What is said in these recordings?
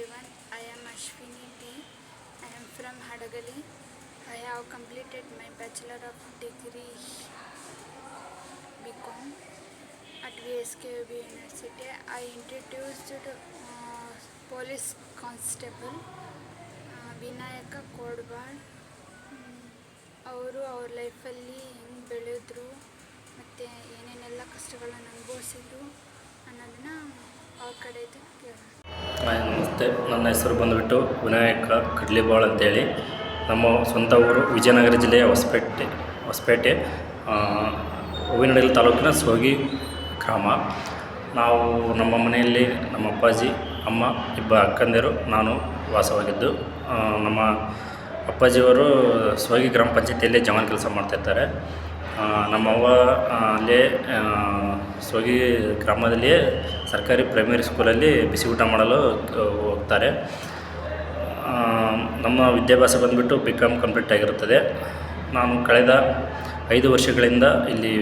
everyone. I am Ashwini T. I am from Hadagali. I have completed my Bachelor of Degree BCom at VSKUB University. I introduced Police Constable Vinayaka ಕೋಡ್ಬಾಳ್. ಅವರು ಅವ್ರ ಲೈಫಲ್ಲಿ ಹೆಂಗೆ ಬೆಳೆದ್ರು ಮತ್ತು ಏನೇನೆಲ್ಲ ಕಷ್ಟಗಳನ್ನು ಅನುಭವಿಸಿದ್ರು ಅನ್ನೋದನ್ನ ಅವ್ರ ಕಡೆದು ಕೇಳೋಣ. ನಮಸ್ತೆ, ನನ್ನ ಹೆಸರು ಬಂದುಬಿಟ್ಟು ವಿನಾಯಕ ಕಡ್ಲಿಬಾಳ್ ಅಂತೇಳಿ. ನಮ್ಮ ಸ್ವಂತ ಊರು ವಿಜಯನಗರ ಜಿಲ್ಲೆಯ ಹೊಸಪೇಟೆ ಹೂವಿನಡಗಲಿ ತಾಲೂಕಿನ ಸೋಗಿ ಗ್ರಾಮ. ನಾವು ನಮ್ಮ ಮನೆಯಲ್ಲಿ ನಮ್ಮ ಅಪ್ಪಾಜಿ, ಅಮ್ಮ, ಇಬ್ಬರು ಅಕ್ಕಂದಿರು, ನಾನು ವಾಸವಾಗಿದ್ದು. ನಮ್ಮ ಅಪ್ಪಾಜಿಯವರು ಸೋಗಿ ಗ್ರಾಮ ಪಂಚಾಯತಿಯಲ್ಲಿ ಜವಾನ್ ಕೆಲಸ ಮಾಡ್ತಾಯಿರ್ತಾರೆ. ನಮ್ಮವ್ವ ಅಲ್ಲೇ ಸೋಗಿ ಗ್ರಾಮದಲ್ಲಿಯೇ ಸರ್ಕಾರಿ ಪ್ರೈಮರಿ ಸ್ಕೂಲಲ್ಲಿ ಬಿಸಿ ಊಟ ಮಾಡಲು ಹೋಗ್ತಾರೆ. ನಮ್ಮ ವಿದ್ಯಾಭ್ಯಾಸ ಬಂದುಬಿಟ್ಟು BCom ಕಂಪ್ಲೀಟ್ ಆಗಿರುತ್ತದೆ. ನಾನು ಕಳೆದ 5 ವರ್ಷಗಳಿಂದ ಇಲ್ಲಿ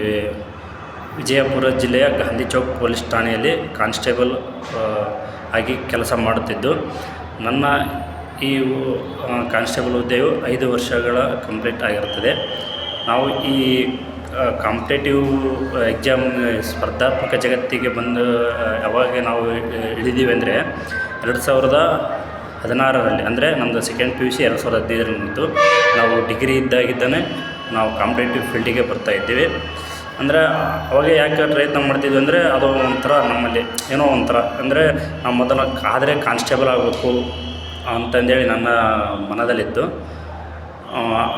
ವಿಜಯಪುರ ಜಿಲ್ಲೆಯ ಗಾಂಧಿ ಚೌಕ್ ಪೊಲೀಸ್ ಠಾಣೆಯಲ್ಲಿ ಕಾನ್ಸ್ಟೇಬಲ್ ಆಗಿ ಕೆಲಸ ಮಾಡುತ್ತಿದ್ದು, ನನ್ನ ಈ ಕಾನ್ಸ್ಟೇಬಲ್ ಹುದ್ದೆಯು 5 ವರ್ಷಗಳ ಕಂಪ್ಲೀಟ್ ಆಗಿರುತ್ತದೆ. ನಾವು ಈ ಕಾಂಪಿಟೇಟಿವ್ ಎಕ್ಸಾಮ್ ಸ್ಪರ್ಧಾತ್ಮಕ ಜಗತ್ತಿಗೆ ಬಂದು ಯಾವಾಗ ನಾವು ಇಳಿದೀವಿ ಅಂದರೆ 2016ರಲ್ಲಿ, ಅಂದರೆ ನಮ್ಮದು ಸೆಕೆಂಡ್ PUC 2015ರಲ್ಲಿ ಮುಗಿತು. ನಾವು ಡಿಗ್ರಿ ಇದ್ದಾಗಿದ್ದಾನೆ ನಾವು ಕಾಂಪಿಟೇಟಿವ್ ಫೀಲ್ಡಿಗೆ ಬರ್ತಾಯಿದ್ದೀವಿ. ಅಂದರೆ ಅವಾಗ ಯಾಕೆ ಪ್ರಯತ್ನ ಮಾಡ್ತಿದ್ವಿ ಅಂದರೆ ಅದು ಒಂಥರ ನಮ್ಮಲ್ಲಿ ಏನೋ ಒಂಥರ ಅಂದರೆ ನಾವು ಮೊದಲು ಆದರೆ ಕಾನ್ಸ್ಟೇಬಲ್ ಆಗಬೇಕು ಅಂತಂದೇಳಿ ನನ್ನ ಮನದಲ್ಲಿತ್ತು.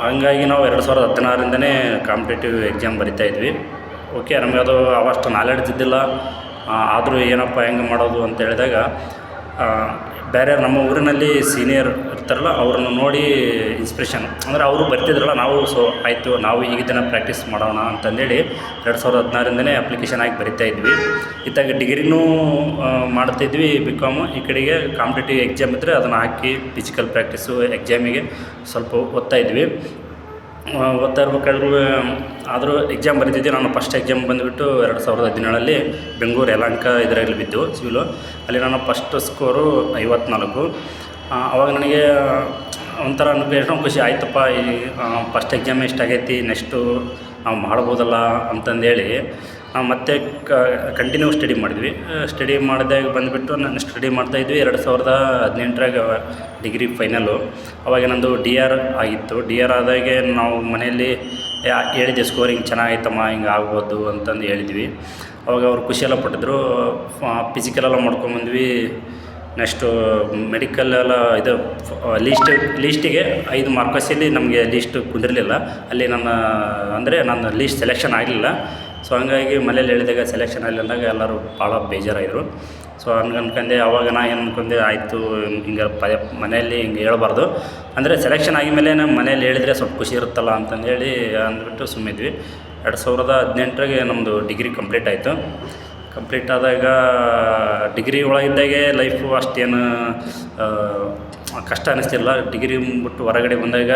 ಹಂಗಾಗಿ ನಾವು 2016ರಿಂದನೇ ಕಾಂಪಿಟೇಟಿವ್ ಎಕ್ಸಾಮ್ ಬರಿತಾಯಿದ್ವಿ. ಓಕೆ, ನಮಗೆ ಅದು ಅವಷ್ಟು ನಾಲೆಡ್ಜ್ ಇದ್ದಿಲ್ಲ. ಆದರೂ ಏನಪ್ಪ ಹೆಂಗೆ ಮಾಡೋದು ಅಂತ ಹೇಳಿದಾಗ ಬೇರೆ ನಮ್ಮ ಊರಿನಲ್ಲಿ ಸೀನಿಯರ್ ಇರ್ತಾರಲ್ಲ, ಅವ್ರನ್ನ ನೋಡಿ ಇನ್ಸ್ಪಿರೇಷನ್, ಅಂದರೆ ಅವರು ಬರ್ತಿದ್ರಲ್ಲ, ನಾವು ಆಯಿತು ನಾವು ಈಗ ದಿನ ಪ್ರಾಕ್ಟೀಸ್ ಮಾಡೋಣ ಅಂತಂದೇಳಿ 2016ರಿಂದನೇ ಅಪ್ಲಿಕೇಶನ್ ಹಾಕಿ ಬರಿತಾಯಿದ್ವಿ. ಇತ್ತಾಗ ಡಿಗ್ರಿನೂ ಮಾಡ್ತಾಯಿದ್ವಿ BCom. ಈ ಕಡೆಗೆ ಕಾಂಪಿಟೇಟಿವ್ ಎಕ್ಸಾಮ್ ಇದ್ದರೆ ಅದನ್ನು ಹಾಕಿ ಫಿಸಿಕಲ್ ಪ್ರಾಕ್ಟೀಸು ಎಕ್ಸಾಮಿಗೆ ಸ್ವಲ್ಪ ಓದ್ತಾಯಿದ್ವಿ. ಓದ್ತಾ ಇರ್ಬೇಕಾದ್ರೂ ಆದರೂ ಎಕ್ಸಾಮ್ ಬರೀತಿದ್ದೆ. ನಾನು ಫಸ್ಟ್ ಎಕ್ಸಾಮ್ ಬಂದುಬಿಟ್ಟು 2017ರಲ್ಲಿ ಬೆಂಗಳೂರು ಯಲಹಂಕ ಇದರಲ್ಲಿ ಬಿದ್ದು ಸಿವಿಲು. ಅಲ್ಲಿ ನಾನು ಫಸ್ಟ್ ಸ್ಕೋರು 54. ಆವಾಗ ನನಗೆ ಒಂಥರ ಏನೋ ಖುಷಿ ಆಯ್ತಪ್ಪ, ಈ ಫಸ್ಟ್ ಎಕ್ಸಾಮ್ ಎಷ್ಟಾಗೈತಿ, ನೆಕ್ಸ್ಟು ನಾವು ಮಾಡ್ಬೋದಲ್ಲ ಅಂತಂದೇಳಿ ನಾವು ಮತ್ತೆ ಕಂಟಿನ್ಯೂ ಸ್ಟಡಿ ಮಾಡಿದ್ವಿ. ಸ್ಟಡಿ ಮಾಡಿದಾಗ ಬಂದುಬಿಟ್ಟು ನಾನು ಸ್ಟಡಿ ಮಾಡ್ತಾಯಿದ್ವಿ. 2018ರಾಗ ಡಿಗ್ರಿ ಫೈನಲ್ಲು. ಅವಾಗ ನಂದು DR ಆಗಿತ್ತು. DR ಆದಾಗೆ ನಾವು ಮನೆಯಲ್ಲಿ ಹೇಳಿದ್ದೆ, ಸ್ಕೋರಿಂಗ್ ಚೆನ್ನಾಗೈತಮ್ಮ, ಹಿಂಗೆ ಆಗ್ಬೋದು ಅಂತಂದು ಹೇಳಿದ್ವಿ. ಅವಾಗ ಅವ್ರು ಖುಷಿಯೆಲ್ಲ ಪಟ್ಟಿದ್ರು. ಫಿಸಿಕಲೆಲ್ಲ ಮಾಡ್ಕೊಂಬಂದ್ವಿ. ನೆಕ್ಸ್ಟು ಮೆಡಿಕಲ್ ಎಲ್ಲ ಇದು ಲೀಸ್ಟಿಗೆ 5 ಮಾರ್ಕಸಲ್ಲಿ ನಮಗೆ ಲೀಸ್ಟ್ ಕುಂದಿರಲಿಲ್ಲ. ಅಲ್ಲಿ ನನ್ನ ಲೀಸ್ಟ್ ಸೆಲೆಕ್ಷನ್ ಆಗಲಿಲ್ಲ. ಸೊ ಹಂಗಾಗಿ ಮನೇಲಿ ಹೇಳಿದಾಗ ಸೆಲೆಕ್ಷನ್ ಆಗಲಿ ಅಂದಾಗ ಎಲ್ಲರೂ ಭಾಳ ಬೇಜಾರಾಗಿದ್ರು. ಸೊ ಅನ್ಕೊಂಡೆ. ಅವಾಗ ನಾ ಏನು ಅಂದ್ಕೊಂಡೆ, ಆಯಿತು ಹಿಂಗೆ ಮನೆಯಲ್ಲಿ ಹಿಂಗೆ ಹೇಳ್ಬಾರ್ದು, ಅಂದರೆ ಸೆಲೆಕ್ಷನ್ ಆಗಿದ್ಮೇಲೆ ನಮ್ಮ ಮನೇಲಿ ಹೇಳಿದರೆ ಸ್ವಲ್ಪ ಖುಷಿ ಇರುತ್ತಲ್ಲ ಅಂತಂದೇಳಿ ಅಂದ್ಬಿಟ್ಟು ಸುಮ್ಮಿದ್ವಿ. 2018ರಾಗೆ ನಮ್ಮದು ಡಿಗ್ರಿ ಕಂಪ್ಲೀಟ್ ಆಯಿತು. ಕಂಪ್ಲೀಟ್ ಆದಾಗ ಡಿಗ್ರಿ ಒಳಗಿದ್ದಾಗೆ ಲೈಫು ಅಷ್ಟೇನು ಕಷ್ಟ ಅನ್ನಿಸ್ತಿಲ್ಲ. ಡಿಗ್ರಿ ಬಿಟ್ಟು ಹೊರಗಡೆ ಬಂದಾಗ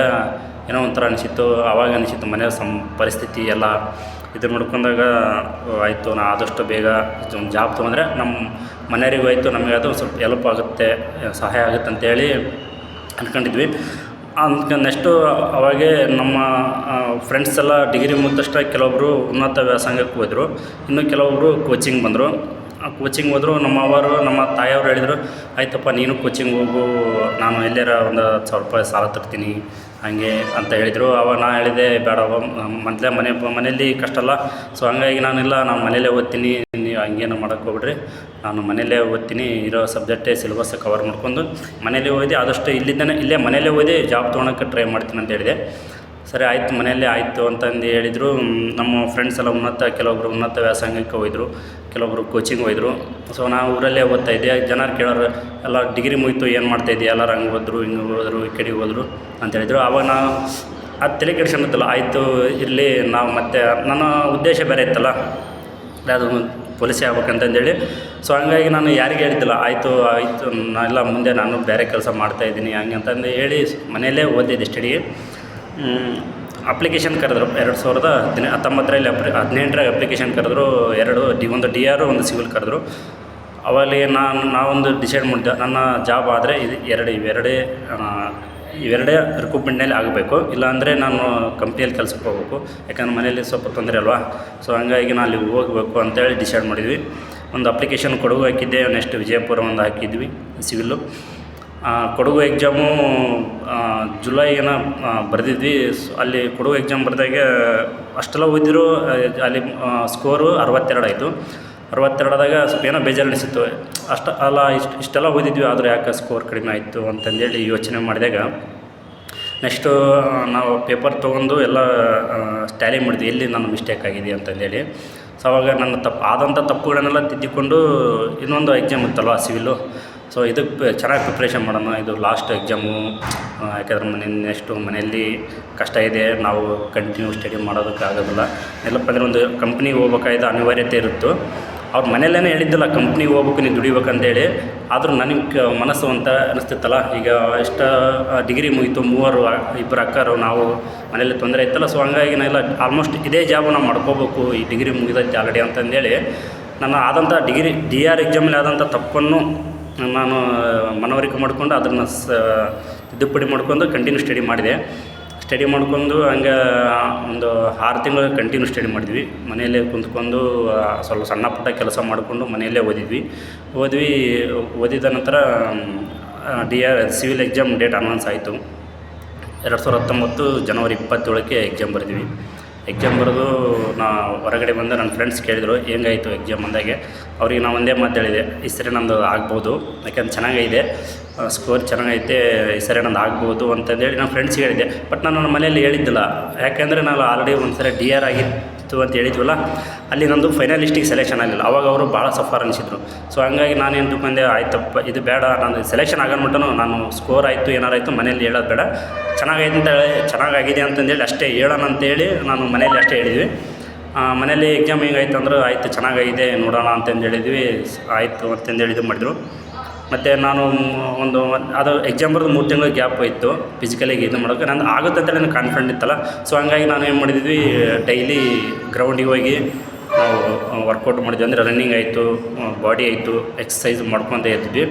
ಏನೋ ಒಂಥರ ಅನಿಸಿತ್ತು. ಆವಾಗ ಅನಿಸಿತ್ತು ಮನೆಯ ಪರಿಸ್ಥಿತಿ ಎಲ್ಲ ಇದು ನೋಡ್ಕೊಂಡಾಗ ಆಯಿತು, ನಾ ಆದಷ್ಟು ಬೇಗ ಒಂದು ಜಾಬ್ ತೊಗೊಂಡ್ರೆ ನಮ್ಮ ಮನೆಯವರಿಗೂ ಆಯಿತು, ನಮಗೆ ಅದು ಸ್ವಲ್ಪ ಹೆಲ್ಪ್ ಆಗುತ್ತೆ, ಸಹಾಯ ಆಗುತ್ತೆ ಅಂತೇಳಿ ಅಂದ್ಕೊಂಡಿದ್ವಿ. ನೆಕ್ಸ್ಟು ಅವಾಗೇ ನಮ್ಮ ಫ್ರೆಂಡ್ಸ್ ಎಲ್ಲ ಡಿಗ್ರಿ ಮುಗಿದ ತಕ್ಷಣ ಕೆಲವೊಬ್ಬರು ಉನ್ನತ ವ್ಯಾಸಂಗಕ್ಕೆ ಹೋದರು, ಇನ್ನು ಕೆಲವೊಬ್ಬರು ಕೋಚಿಂಗ್ ಬಂದರು. ಕೋಚಿಂಗ್ ಹೋದರು. ನಮ್ಮ ಅವರು ನಮ್ಮ ತಾಯಿಯವರು ಹೇಳಿದರು, ಆಯ್ತಪ್ಪ ನೀನು ಕೋಚಿಂಗ್ ಹೋಗು, ನಾನು ಎಲ್ಲಾರ ಒಂದು 10,000 ರೂಪಾಯಿ ಸಾಲ ತರ್ತೀನಿ ಹಾಗೆ ಅಂತ ಹೇಳಿದರು. ಅವಾಗ ನಾನು ಹೇಳಿದೆ, ಬೇಡ ಮನೆಯಲ್ಲಿ ಕಷ್ಟ ಅಲ್ಲ. ಸೊ ಹಂಗಾಗಿ ನಾನೆಲ್ಲ ಮನೇಲೇ ಓದ್ತೀನಿ, ನೀವು ಹಂಗೇನು ಮಾಡೋಕ್ಕೆ ಹೋಗ್ಬಿಡ್ರಿ, ನಾನು ಮನೇಲೇ ಓದ್ತೀನಿ, ಇರೋ ಸಬ್ಜೆಕ್ಟೇ ಸಿಲೆಬಸ್ ಕವರ್ ಮಾಡ್ಕೊಂಡು ಮನೇಲೇ ಓದಿ, ಆದಷ್ಟು ಇಲ್ಲೇ ಮನೇಲೇ ಓದಿ ಜಾಬ್ ತೊಗೊಳಕ್ಕೆ ಟ್ರೈ ಮಾಡ್ತೀನಿ ಅಂತ ಹೇಳಿದೆ. ಸರಿ ಆಯಿತು, ಮನೆಯಲ್ಲೇ ಆಯಿತು ಅಂತಂದು ಹೇಳಿದರು. ನಮ್ಮ ಫ್ರೆಂಡ್ಸ್ ಎಲ್ಲ ಕೆಲವೊಬ್ಬರು ಉನ್ನತ ವ್ಯಾಸಂಗಕ್ಕೆ ಹೋಯ್ದರು, ಕೆಲವೊಬ್ಬರು ಕೋಚಿಂಗ್ ಹೋಯ್ದರು. ಸೊ ನಾವು ಊರಲ್ಲೇ ಓದ್ತಾಯಿದ್ದೆ. ಜನ ಕೇಳೋರು, ಎಲ್ಲ ಡಿಗ್ರಿ ಮುಗಿತು ಏನು ಮಾಡ್ತಾಯಿದ್ದೆ, ಎಲ್ಲರೂ ಹಂಗೆ ಹೋದ್ರು ಹಿಂಗೆ ಹೋದರು ಈ ಕಡೆಗೆ ಹೋದರು ಅಂತ ಹೇಳಿದರು. ಆವಾಗ ನಾವು ಅದು ತಲೆ ಕೆಡಿಸ್ಕೊಂಡಿದ್ದಲ್ಲ, ಆಯಿತು ಇರಲಿ, ನಾವು ಮತ್ತೆ ನನ್ನ ಉದ್ದೇಶ ಬೇರೆ ಇತ್ತಲ್ಲ, ಅದು ಪೊಲೀಸೇ ಆಗ್ಬೇಕಂತಂದೇಳಿ. ಸೊ ಹಂಗಾಗಿ ನಾನು ಯಾರಿಗೆ ಹೇಳಿದ್ದಿಲ್ಲ, ಆಯಿತು ನಾನೆಲ್ಲ ಮುಂದೆ ನಾನು ಬೇರೆ ಕೆಲಸ ಮಾಡ್ತಾಯಿದ್ದೀನಿ ಹಂಗೆ ಅಂತಂದು ಹೇಳಿ ಮನೆಯಲ್ಲೇ ಓದಿದ್ದೆ ಸ್ಟಡಿ. ಅಪ್ಲಿಕೇಶನ್ ಕರೆದ್ರು 2019ರಲ್ಲಿ 18ರಾಗ ಅಪ್ಲಿಕೇಶನ್ ಕರೆದ್ರು. ಒಂದು DR ಒಂದು ಸಿವಿಲ್ ಕರೆದ್ರು. ಅವಾಗಲೇ ನಾವೊಂದು ಡಿಸೈಡ್ ಮಾಡಿದ್ದೆ, ನನ್ನ ಜಾಬ್ ಆದರೆ ಇವೆರಡೇ ರಿಕ್ರೂಟ್ಮೆಂಟ್ನಲ್ಲಿ ಆಗಬೇಕು, ಇಲ್ಲಾಂದರೆ ನಾನು ಕಂಪ್ನಿಯಲ್ಲಿ ಕೆಲಸಕ್ಕೆ ಹೋಗ್ಬೇಕು. ಯಾಕಂದ್ರೆ ಮನೇಲಿ ಸ್ವಲ್ಪ ತೊಂದರೆ ಅಲ್ವಾ. ಸೊ ಹಂಗಾಗಿ ನಾನು ಅಲ್ಲಿ ಹೋಗಬೇಕು ಅಂತೇಳಿ ಡಿಸೈಡ್ ಮಾಡಿದ್ವಿ. ಒಂದು ಅಪ್ಲಿಕೇಶನ್ ಕೊಡಗು ಹಾಕಿದ್ದೆ, ನೆಕ್ಸ್ಟ್ ವಿಜಯಪುರ ಒಂದು ಹಾಕಿದ್ವಿ ಸಿವಿಲ್ಲು. ಕೊಡಗು ಎಕ್ಸಾಮು ಜುಲೈನ ಬರೆದಿದ್ವಿ. ಅಲ್ಲಿ ಕೊಡಗು ಎಕ್ಸಾಮ್ ಬರೆದಾಗ ಅಷ್ಟೆಲ್ಲ ಓದಿದ್ರು ಅಲ್ಲಿ ಸ್ಕೋರು 62 ಆಯಿತು. 62 ಆದಾಗ ಸ್ವಲ್ಪ ಏನೋ ಬೇಜಾರು ಅನಿಸಿತ್ತು. ಇಷ್ಟೆಲ್ಲ ಓದಿದ್ವಿ, ಆದರೆ ಯಾಕೆ ಸ್ಕೋರ್ ಕಡಿಮೆ ಆಯಿತು ಅಂತಂದೇಳಿ ಯೋಚನೆ ಮಾಡಿದಾಗ ನೆಕ್ಸ್ಟು ನಾವು ಪೇಪರ್ ತೊಗೊಂಡು ಎಲ್ಲ ಟ್ಯಾಲಿ ಮಾಡಿದ್ವಿ, ಎಲ್ಲಿ ನನ್ನ ಮಿಸ್ಟೇಕ್ ಆಗಿದೆ ಅಂತಂದೇಳಿ. ಸೊ ಅವಾಗ ನನ್ನ ಆದಂಥ ತಪ್ಪುಗಳನ್ನೆಲ್ಲ ತಿದ್ದಿಕೊಂಡು ಇನ್ನೊಂದು ಎಕ್ಸಾಮ್ ಇತ್ತಲ್ವ ಸಿವಿಲ್ಲು. ಸೊ ಇದಕ್ಕೆ ಚೆನ್ನಾಗಿ ಪ್ರಿಪ್ರೇಷನ್ ಮಾಡೋಣ, ಇದು ಲಾಸ್ಟ್ ಎಕ್ಸಾಮು. ಯಾಕಂದ್ರೆ ನೆಕ್ಸ್ಟು ಮನೆಯಲ್ಲಿ ಕಷ್ಟ ಇದೆ, ನಾವು ಕಂಟಿನ್ಯೂ ಸ್ಟಡಿ ಮಾಡೋದಕ್ಕಾಗೋದಿಲ್ಲ. ಎಲ್ಲಪ್ಪ ಅಂದರೆ ಒಂದು ಕಂಪ್ನಿಗೆ ಹೋಗ್ಬೇಕಾಯ್ತು ಅನಿವಾರ್ಯತೆ ಇರುತ್ತೋ. ಅವ್ರ ಮನೆಯಲ್ಲೇ ಹೇಳಿದ್ದಿಲ್ಲ ಕಂಪ್ನಿಗೆ ಹೋಗ್ಬೇಕು, ನೀನು ದುಡಿಬೇಕಂತೇಳಿ. ಆದರೂ ನನಗೆ ಮನಸ್ಸು ಅಂತ ಅನಿಸ್ತಿತ್ತಲ್ಲ. ಈಗ ಎಷ್ಟು ಡಿಗ್ರಿ ಮುಗೀತು, 2 ಅಕ್ಕರು, ನಾವು ಮನೇಲಿ ತೊಂದರೆ ಇತ್ತಲ್ಲ. ಸೊ ಹಂಗಾಗಿ ನಾನೆಲ್ಲ ಆಲ್ಮೋಸ್ಟ್ ಇದೇ ಜಾಬು ನಾವು ಮಾಡ್ಕೋಬೇಕು, ಈ ಡಿಗ್ರಿ ಮುಗಿದೈತೆ ಆಲ್ರೆಡಿ ಅಂತಂದೇಳಿ ನನ್ನ ಆದಂಥ DR ಎಕ್ಸಾಮಲ್ಲಿ ಆದಂಥ ತಪ್ಪನ್ನು ನಾನು ಮನವರಿಕೆ ಮಾಡಿಕೊಂಡು ಅದನ್ನು ತಿದ್ದುಪಡಿ ಮಾಡ್ಕೊಂಡು ಕಂಟಿನ್ಯೂ ಸ್ಟಡಿ ಮಾಡಿದೆ. ಸ್ಟಡಿ ಮಾಡ್ಕೊಂಡು ಹಂಗೆ ಒಂದು 6 ತಿಂಗಳು ಕಂಟಿನ್ಯೂ ಸ್ಟಡಿ ಮಾಡಿದ್ವಿ. ಮನೆಯಲ್ಲೇ ಕುಂತ್ಕೊಂಡು ಸ್ವಲ್ಪ ಸಣ್ಣ ಪುಟ್ಟ ಕೆಲಸ ಮಾಡಿಕೊಂಡು ಮನೆಯಲ್ಲೇ ಓದಿದ ನಂತರ DR civil exam date announce ಆಯಿತು. 2019 ಜನವರಿ 27ಕ್ಕೆ ಎಕ್ಸಾಮ್ ಬರೆದ್ವಿ. ಎಕ್ಸಾಮ್ ಬರೆದು ನಾ ಹೊರಗಡೆ ಬಂದು ನನ್ನ ಫ್ರೆಂಡ್ಸ್ ಕೇಳಿದರು ಹೆಂಗಾಯಿತು ಎಕ್ಸಾಮ್ ಅಂದಾಗೆ. ಅವ್ರಿಗೆ ನಾವು ಒಂದೇ ಮಾತು ಹೇಳಿದೆ, ಈ ಸರಿ ನಂದು ಆಗ್ಬೋದು, ಯಾಕೆಂದ್ರೆ ಚೆನ್ನಾಗಿದೆ, ಸ್ಕೋರ್ ಚೆನ್ನಾಗೈತೆ, ಈ ಸರಿ ನಂದು ಆಗ್ಬೋದು ಅಂತಂದೇಳಿ ನನ್ನ ಫ್ರೆಂಡ್ಸ್ಗೆ ಹೇಳಿದ್ದೆ. ಬಟ್ ನಾನು ನನ್ನ ಮನೆಯಲ್ಲಿ ಹೇಳಿದ್ದಿಲ್ಲ, ಯಾಕೆಂದರೆ ನಾನು ಆಲ್ರೆಡಿ ಒಂದು ಸರಿ DR ಆಗಿತ್ತು ಅಂತ ಹೇಳಿದ್ವಲ್ಲ, ಅಲ್ಲಿ ನಂದು ಫೈನಲಿಸ್ಟಿಗೆ ಸೆಲೆಕ್ಷನ್ ಆಗಲಿಲ್ಲ. ಅವಾಗ ಅವರು ಭಾಳ ಸಫರ್ ಅನಿಸಿದ್ರು. ಸೊ ಹಂಗಾಗಿ ನಾನೇನು ತಿಳ್ಕೊಂಡೆ, ಆಯ್ತಪ್ಪ ಇದು ಬೇಡ, ನಾನು ಸೆಲೆಕ್ಷನ್ ಆಗೋನ್ಬಿಟ್ಟು ನಾನು ಸ್ಕೋರ್ ಆಯಿತು ಏನಾರಾಯಿತು ಮನೇಲಿ ಹೇಳೋದು ಬೇಡ, ಚೆನ್ನಾಗಾಗಿದೆ ಅಂತಂದೇಳಿ ಅಷ್ಟೇ ಹೇಳೋಣ ಅಂತೇಳಿ ನಾನು ಮನೇಲಿ ಅಷ್ಟೇ ಹೇಳಿದ್ವಿ. ಮನೇಲಿ ಎಕ್ಸಾಮ್ ಹೆಂಗಾಯ್ತು ಅಂದ್ರೆ ಆಯಿತು ಚೆನ್ನಾಗಿದೆ ನೋಡೋಣ ಅಂತಂದು ಹೇಳಿದ್ವಿ. ಆಯಿತು ಅಂತಂದೇಳಿ ಇದು ಮಾಡಿದ್ರು. ಮತ್ತು ನಾನು ಅದು ಎಕ್ಸಾಮ್ ಬರೆದು 3 ತಿಂಗಳು ಗ್ಯಾಪ್ ಇತ್ತು ಫಿಸಿಕಲಿಗೆ ಇದು ಮಾಡೋಕ್ಕೆ. ನಾನು ಆಗುತ್ತೆ ಅಂತೇಳಿ ನನಗೆ ಕಾನ್ಫಿಡೆಂಟ್ ಇತ್ತಲ್ಲ. ಸೊ ಹಂಗಾಗಿ ನಾನು ಏನು ಮಾಡಿದ್ವಿ, ಡೈಲಿ ಗ್ರೌಂಡಿಗೆ ಹೋಗಿ ನಾವು ವರ್ಕೌಟ್ ಮಾಡಿದ್ವಿ. ಅಂದರೆ ರನ್ನಿಂಗ್ ಆಯಿತು, ಬಾಡಿ ಆಯಿತು, ಎಕ್ಸಸೈಸ್ ಮಾಡ್ಕೊತ ಇದ್ವಿ.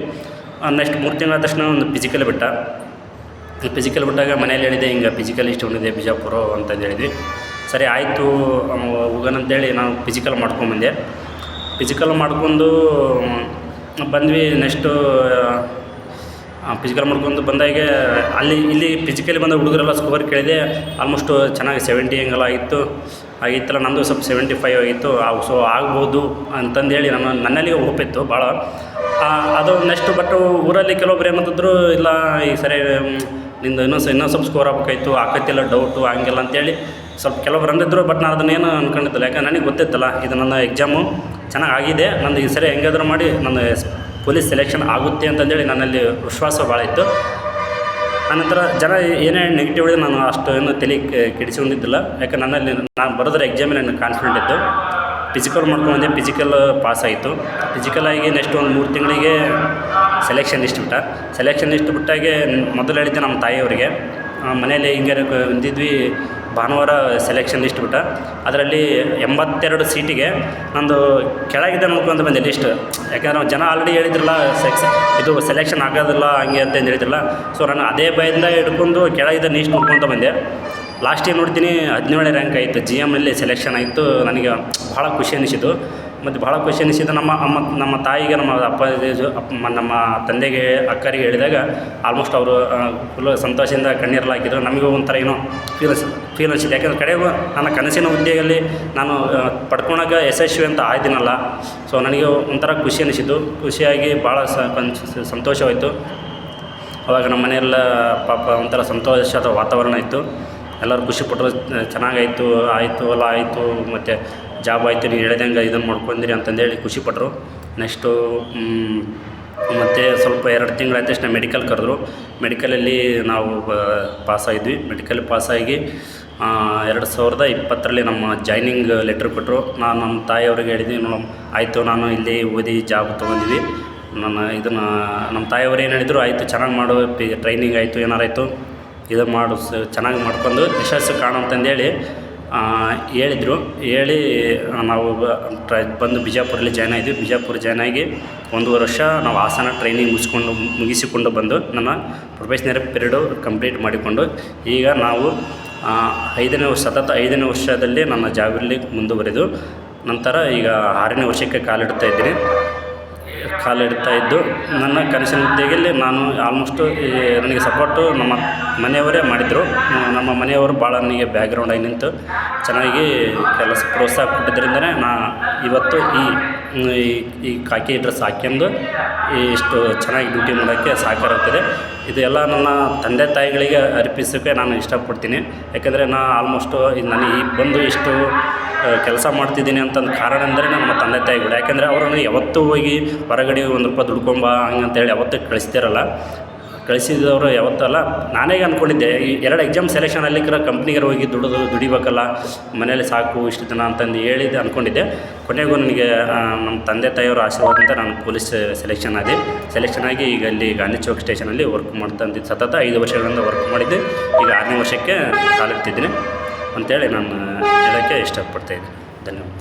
ನೆಕ್ಸ್ಟ್ 3 ತಿಂಗಳಾದ ತಕ್ಷಣ ಒಂದು ಫಿಸಿಕಲ್ ಬಿಟ್ಟಾಗ ಮನೇಲಿ ಹೇಳಿದೆ, ಹಿಂಗೆ ಫಿಸಿಕಲ್ ಇಷ್ಟು ಬಂದಿದೆ ಬಿಜಾಪುರ ಅಂತಂದು ಹೇಳಿದ್ವಿ. ಸರಿ ಆಯಿತು ಹೋಗೋಣಂತೇಳಿ ನಾನು ಫಿಸಿಕಲ್ ಮಾಡ್ಕೊಂಬಂದೆ. ಫಿಸಿಕಲ್ ಮಾಡ್ಕೊಂಡು ಬಂದ್ವಿ. ನೆಕ್ಸ್ಟು ಫಿಸಿಕಲ್ ಮಾಡ್ಕೊಂಡು ಬಂದಾಗ ಇಲ್ಲಿ ಫಿಸಿಕಲಿ ಬಂದ ಹುಡುಗರೆಲ್ಲ ಸ್ಕೋರ್ ಕೇಳಿದೆ. ಆಲ್ಮೋಸ್ಟು ಚೆನ್ನಾಗಿ 70 ಹಂಗೆಲ್ಲ ಆಗಿತ್ತಲ್ಲ. ನಮ್ಮದು ಸ್ವಲ್ಪ 75 ಆಗಿತ್ತು. ಸೊ ಆಗ್ಬೋದು ಅಂತಂದೇಳಿ ನನ್ನಲ್ಲಿ ಹೋಪಿತ್ತು ಭಾಳ. ಅದು ನೆಕ್ಸ್ಟ್ ಬಟ್ ಊರಲ್ಲಿ ಕೆಲವೊಬ್ರು ಏನಂತಿದ್ರು, ಇಲ್ಲ ಈ ಸರಿ ನಿಂದು ಇನ್ನೊಂದು ಸ್ವಲ್ಪ ಸ್ಕೋರ್ ಆಗಬೇಕಾಯ್ತು, ಆಕತ್ತಿಲ್ಲ ಡೌಟು ಹಂಗೆಲ್ಲ ಅಂತೇಳಿ ಸ್ವಲ್ಪ ಕೆಲವೊಬ್ರು ಅಂದಿದ್ರು. ಬಟ್ ನಾನು ಅದನ್ನೇನು ಅಂದ್ಕೊಂಡಿದ್ದಿಲ್ಲ, ಯಾಕಂದ್ರೆ ನನಗೆ ಗೊತ್ತಿತ್ತಲ್ಲ ಇದು ನನ್ನ ಎಕ್ಸಾಮು ಚೆನ್ನಾಗಿ ಆಗಿದೆ, ನಂದು ಈ ಸರಿ ಹೆಂಗಾದ್ರೂ ಮಾಡಿ ನನ್ನ ಪೊಲೀಸ್ ಸೆಲೆಕ್ಷನ್ ಆಗುತ್ತೆ ಅಂತಂದೇಳಿ ನನ್ನಲ್ಲಿ ವಿಶ್ವಾಸ ಭಾಳ ಇತ್ತು. ಆನಂತರ ಜನ ಏನೇ ನೆಗೆಟಿವ್ ಹೇಳಿದ್ರೆ ನಾನು ಅಷ್ಟು ಏನು ತಲೆ ಕೆಡಿಸ್ಕೊಂಡಿದ್ದಿಲ್ಲ. ಯಾಕಂದ್ರೆ ನನ್ನಲ್ಲಿ ನಾನು ಬರೆದ್ರೆ ಎಕ್ಸಾಮಿನ ನನಗೆ ಕಾನ್ಫಿಡೆಂಟ್ ಇತ್ತು. ಫಿಸಿಕಲ್ ಮಾಡ್ಕೊಂಡೆ, ಫಿಸಿಕಲ್ ಪಾಸ್ ಆಯಿತು. ಫಿಸಿಕಲ್ ಆಗಿ ನೆಕ್ಸ್ಟ್ ಒಂದು 3 ತಿಂಗಳಿಗೆ ಸೆಲೆಕ್ಷನ್ ಲಿಸ್ಟ್ ಬಿಟ್ಟಾಗೆ ಮೊದಲು ಹೇಳಿದ್ದೆ ನಮ್ಮ ತಾಯಿಯವರಿಗೆ, ಮನೇಲಿ ಹಿಂಗೆ ಬಂದಿದ್ವಿ. ಭಾನುವಾರ ಸೆಲೆಕ್ಷನ್ ಲಿಸ್ಟ್ ಬಿಟ್ಟ, ಅದರಲ್ಲಿ 82 ಸೀಟಿಗೆ ನಂದು ಕೆಳಗಿದೆ ನೋಡ್ಕೊಂತ ಬಂದೆ ಲಿಸ್ಟ್. ಯಾಕಂದ್ರೆ ಜನ ಆಲ್ರೆಡಿ ಹೇಳಿದ್ರಲ್ಲ ಇದು ಸೆಲೆಕ್ಷನ್ ಆಗೋದಿಲ್ಲ ಹಂಗೆ ಅಂತಂದು ಹೇಳಿದ್ರಲ್ಲ. ಸೊ ನಾನು ಅದೇ ಭಯದಿಂದ ಹಿಡ್ಕೊಂಡು ಕೆಳಗಿದ್ದ ಲಿಸ್ಟ್ ನೋಡ್ಕೊತ ಬಂದೆ. ಲಾಸ್ಟಿಗೆ ನೋಡ್ತೀನಿ 17ನೇ ರ್ಯಾಂಕ್ ಆಯಿತು. GMನಲ್ಲಿ ಸೆಲೆಕ್ಷನ್ ಆಯಿತು. ನನಗೆ ಭಾಳ ಖುಷಿ ಅನಿಸಿತು. ಮತ್ತು ಭಾಳ ಖುಷಿ ಅನಿಸಿದ್ದು ನಮ್ಮ ತಾಯಿಗೆ, ನಮ್ಮ ತಂದೆಗೆ, ಅಕ್ಕರಿಗೆ ಹೇಳಿದಾಗ ಆಲ್ಮೋಸ್ಟ್ ಅವರು ಫುಲ್ ಸಂತೋಷದಿಂದ ಕಣ್ಣೀರೆಲ್ಲ ಹಾಕಿದ್ರು. ನಮಗೂ ಒಂಥರ ಏನೋ ಫೀಲ್ ಅನಿಸಿದೆ. ಯಾಕಂದರೆ ಕಡೆಗೂ ನನ್ನ ಕನಸಿನ ಹುದ್ದೆಯಲ್ಲಿ ನಾನು ಪಡ್ಕೊಳಕ್ಕೆ ಯಶಸ್ವಿ ಅಂತ ಆಯ್ದಿನಲ್ಲ. ಸೊ ನನಗೆ ಒಂಥರ ಖುಷಿ ಅನಿಸಿದ್ದು. ಖುಷಿಯಾಗಿ ಭಾಳ ಸಂತೋಷವಾಯಿತು. ಅವಾಗ ನಮ್ಮ ಮನೆಯೆಲ್ಲ ಪಾಪ ಒಂಥರ ಸಂತೋಷದ ವಾತಾವರಣ ಇತ್ತು. ಎಲ್ಲರೂ ಖುಷಿಪಟ್ಟರು, ಚೆನ್ನಾಗಾಯಿತು, ಆಯಿತು ಮತ್ತು ಜಾಬ್ ಆಯಿತು, ನೀವು ಹೇಳ್ದಂಗೆ ಇದನ್ನು ಮಾಡ್ಕೊಂಡಿರಿ ಅಂತಂದೇಳಿ ಖುಷಿಪಟ್ಟರು. ನೆಕ್ಸ್ಟು ಮತ್ತು ಸ್ವಲ್ಪ 2 ತಿಂಗಳಾದ ತಕ್ಷಣ ಮೆಡಿಕಲ್ ಕರೆದ್ರು. ಮೆಡಿಕಲಲ್ಲಿ ನಾವು ಪಾಸಾಗಿದ್ವಿ. ಮೆಡಿಕಲ್ ಪಾಸಾಗಿ 2020ರಲ್ಲಿ ನಮ್ಮ ಜಾಯ್ನಿಂಗ್ ಲೆಟ್ರ್ ಕೊಟ್ಟರು. ನಾನು ನಮ್ಮ ತಾಯಿಯವ್ರಿಗೆ ಹೇಳಿದ್ವಿ, ಆಯಿತು ನಾನು ಇಲ್ಲಿ ಓದಿ ಜಾಬ್ ತೊಗೊಂಡ್ವಿ. ನಮ್ಮ ತಾಯಿಯವ್ರು ಏನು ಹೇಳಿದ್ರು, ಆಯಿತು ಚೆನ್ನಾಗಿ ಮಾಡು, ಟ್ರೈನಿಂಗ್ ಆಯಿತು ಏನಾರಾಯಿತು ಇದು ಮಾಡು, ಚೆನ್ನಾಗಿ ಮಾಡ್ಕೊಂಡು ಯಶಸ್ಸು ಕಾಣು ಅಂತಂದೇಳಿ ಹೇಳಿದರು. ಹೇಳಿ ನಾವು ಬಂದು ಬಿಜಾಪುರಲ್ಲಿ ಜಾಯ್ನ್ ಆಗಿದ್ವಿ. ಬಿಜಾಪುರ ಜಾಯ್ನ್ ಆಗಿ 1 ವರ್ಷ ನಾವು ಹಾಸನ ಟ್ರೈನಿಂಗ್ ಮುಗಿಸಿಕೊಂಡು ಬಂದು ನನ್ನ ಪ್ರೊಫೆಷ್ನರಿ ಪೀರಿಯಡು ಕಂಪ್ಲೀಟ್ ಮಾಡಿಕೊಂಡು ಈಗ ನಾವು ಸತತ 5ನೇ ವರ್ಷದಲ್ಲಿ ನನ್ನ ಜಾಬಲ್ಲಿ ಮುಂದುವರೆದು ನಂತರ ಈಗ 6ನೇ ವರ್ಷಕ್ಕೆ ಕಾಲಿಡ್ತಾ ಇದ್ದು ನನ್ನ ಕನಸಿನ ಹುದ್ದೆಯಲ್ಲಿ ನಾನು ಆಲ್ಮೋಸ್ಟು ನನಗೆ ಸಪೋರ್ಟು ನಮ್ಮ ಮನೆಯವರೇ ಮಾಡಿದರು. ನಮ್ಮ ಮನೆಯವರು ಭಾಳ ನನಗೆ ಬ್ಯಾಕ್ಗ್ರೌಂಡಾಗಿ ನಿಂತು ಚೆನ್ನಾಗಿ ಕೆಲಸ ಪ್ರೋತ್ಸಾಹ ಕೊಟ್ಟಿದ್ದರಿಂದನೇ ಇವತ್ತು ಈ ಖಾಕಿ ಡ್ರೆಸ್ ಹಾಕ್ಯಂಡು ಇಷ್ಟು ಚೆನ್ನಾಗಿ ಡ್ಯೂಟಿ ಮಾಡೋಕ್ಕೆ ಸಹಕಾರ ಆಗ್ತಿದೆ. ಇದು ಎಲ್ಲ ನನ್ನ ತಂದೆ ತಾಯಿಗಳಿಗೆ ಅರ್ಪಿಸೋಕ್ಕೆ ನಾನು ಇಷ್ಟಪಡ್ತೀನಿ. ಯಾಕೆಂದರೆ ಆಲ್ಮೋಸ್ಟು ನನಗೆ ಬಂದು ಇಷ್ಟು ಕೆಲಸ ಮಾಡ್ತಿದ್ದೀನಿ ಅಂತಂದು ಕಾರಣ ಅಂದರೆ ನಮ್ಮ ತಂದೆ ತಾಯಿಗಳು. ಯಾಕೆಂದರೆ ಅವರನ್ನು ಯಾವತ್ತೂ ಹೋಗಿ ಹೊರಗಡೆ 1 ರೂಪಾಯಿ ದುಡ್ಕೊಂಬ ಹಂಗಂತೇಳಿ ಯಾವತ್ತೂ ಕಳಿಸಿದವರು ಯಾವತ್ತಲ್ಲ. ನಾನೇ ಅಂದ್ಕೊಂಡಿದ್ದೆ ಈ 2 ಎಕ್ಸಾಮ್ ಸೆಲೆಕ್ಷನಲ್ಲಿ ಕಂಪ್ನಿಗೆ ಹೋಗಿ ದುಡಿಬೇಕಲ್ಲ, ಮನೇಲಿ ಸಾಕು ಇಷ್ಟು ದಿನ ಅಂತಂದು ಅಂದ್ಕೊಂಡಿದ್ದೆ. ಕೊನೆಗೂ ನನಗೆ ನಮ್ಮ ತಂದೆ ತಾಯಿಯವರ ಆಶೀರ್ವಾದದಿಂದ ನಾನು ಪೊಲೀಸ್ ಸೆಲೆಕ್ಷನ್ ಆಗಿ ಈಗ ಇಲ್ಲಿ ಗಾಂಧಿ ಚೌಕ್ ಸ್ಟೇಷನಲ್ಲಿ ವರ್ಕ್ ಮಾಡ್ತಾಯಿದ್ದು ಸತತ 5 ವರ್ಷಗಳಿಂದ ವರ್ಕ್ ಮಾಡಿದ್ದೆ. ಈಗ 6ನೇ ವರ್ಷಕ್ಕೆ ಕಾಲಿಡ್ತಿದ್ದೀನಿ ಅಂತೇಳಿ ನಾನು ಹೇಳೋಕ್ಕೆ ಇಷ್ಟಪಡ್ತಾಯಿದ್ದೀನಿ. ಧನ್ಯವಾದ.